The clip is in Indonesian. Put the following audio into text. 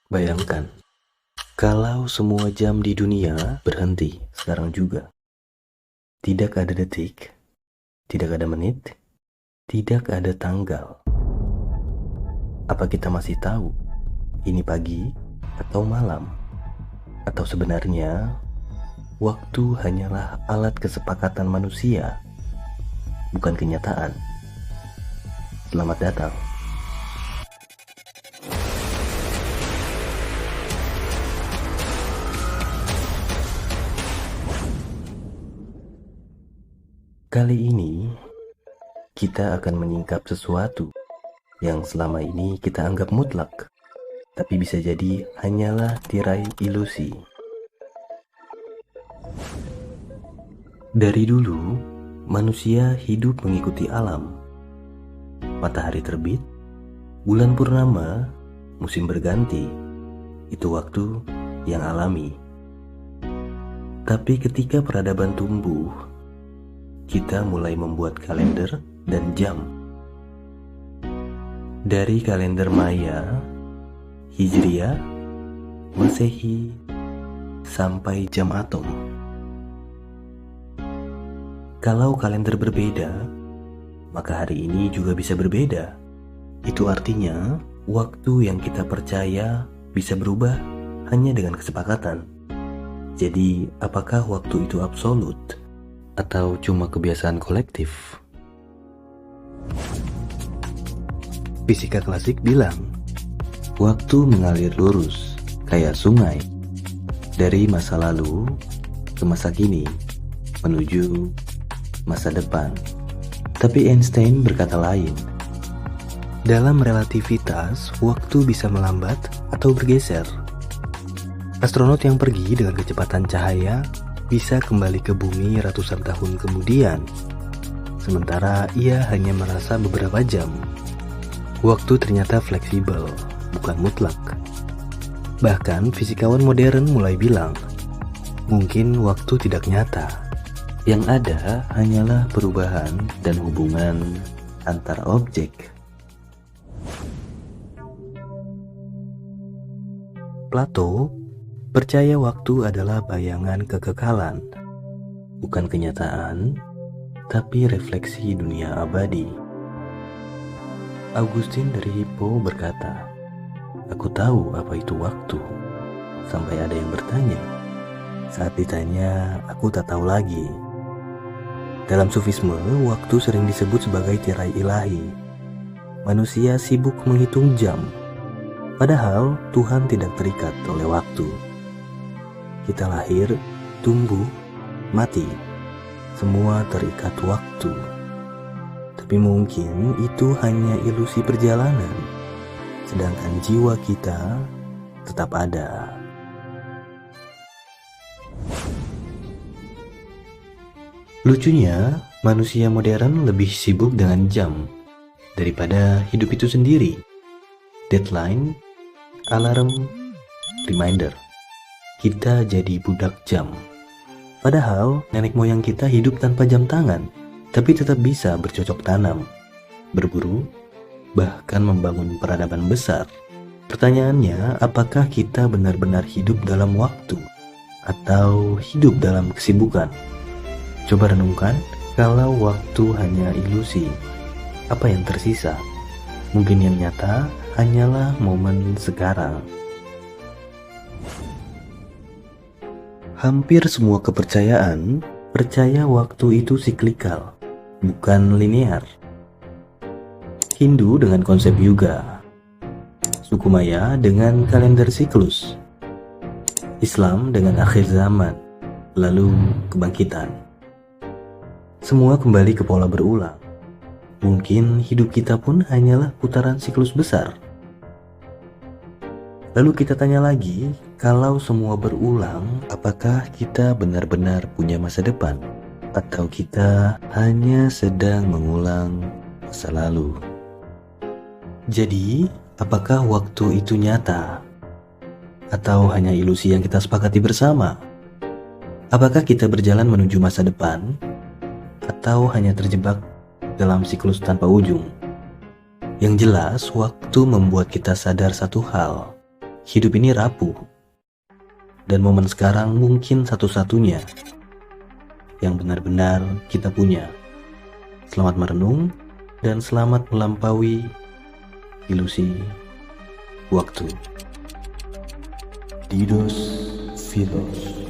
Bayangkan, kalau semua jam di dunia berhenti sekarang juga. Tidak ada detik, tidak ada menit, tidak ada tanggal. Apa kita masih tahu ini pagi atau malam? Atau sebenarnya waktu hanyalah alat kesepakatan manusia, bukan kenyataan? Selamat datang. Kali ini kita akan menyingkap sesuatu yang selama ini kita anggap mutlak, tapi bisa jadi hanyalah tirai ilusi. Dari dulu, manusia hidup mengikuti alam. Matahari terbit, bulan purnama, musim berganti. Itu waktu yang alami. Tapi ketika peradaban tumbuh, kita mulai membuat kalender dan jam. Dari kalender Maya, Hijriah, Masehi, sampai jam atom. Kalau kalender berbeda, maka hari ini juga bisa berbeda. Itu artinya waktu yang kita percaya bisa berubah hanya dengan kesepakatan. Jadi, apakah waktu itu absolut atau cuma kebiasaan kolektif? Fisika klasik bilang, waktu mengalir lurus kayak sungai dari masa lalu ke masa kini menuju masa depan. Tapi Einstein berkata lain. Dalam relativitas, waktu bisa melambat atau bergeser. Astronot yang pergi dengan kecepatan cahaya bisa kembali ke bumi ratusan tahun kemudian, sementara ia hanya merasa beberapa jam. Waktu ternyata fleksibel, bukan mutlak. Bahkan fisikawan modern mulai bilang, mungkin waktu tidak nyata. Yang ada hanyalah perubahan dan hubungan antar objek. Plato percaya waktu adalah bayangan kekekalan, bukan kenyataan, tapi refleksi dunia abadi. Augustine dari Hippo berkata, "Aku tahu apa itu waktu." Sampai ada yang bertanya. Saat ditanya, aku tak tahu lagi. Dalam sufisme, waktu sering disebut sebagai tirai ilahi. Manusia sibuk menghitung jam, padahal Tuhan tidak terikat oleh waktu. Kita lahir, tumbuh, mati, semua terikat waktu. Tapi mungkin itu hanya ilusi perjalanan, sedangkan jiwa kita tetap ada. Lucunya, manusia modern lebih sibuk dengan jam daripada hidup itu sendiri. Deadline, alarm, reminder. Kita jadi budak jam. Padahal nenek moyang kita hidup tanpa jam tangan, tapi tetap bisa bercocok tanam, berburu, bahkan membangun peradaban besar. Pertanyaannya, apakah kita benar-benar hidup dalam waktu atau hidup dalam kesibukan? Coba renungkan, kalau waktu hanya ilusi, apa yang tersisa? Mungkin yang nyata hanyalah momen sekarang. Hampir semua kepercayaan percaya waktu itu siklikal, bukan linear. Hindu dengan konsep yuga, suku Maya dengan kalender siklus, Islam dengan akhir zaman, lalu kebangkitan. Semua kembali ke pola berulang. Mungkin hidup kita pun hanyalah putaran siklus besar. Lalu kita tanya lagi, kalau semua berulang, apakah kita benar-benar punya masa depan? Atau kita hanya sedang mengulang masa lalu? Jadi, apakah waktu itu nyata? Atau hanya ilusi yang kita sepakati bersama? Apakah kita berjalan menuju masa depan? Atau hanya terjebak dalam siklus tanpa ujung? Yang jelas, waktu membuat kita sadar satu hal. Hidup ini rapuh, dan momen sekarang mungkin satu-satunya yang benar-benar kita punya. Selamat merenung dan selamat melampaui ilusi waktu. Didos Philos.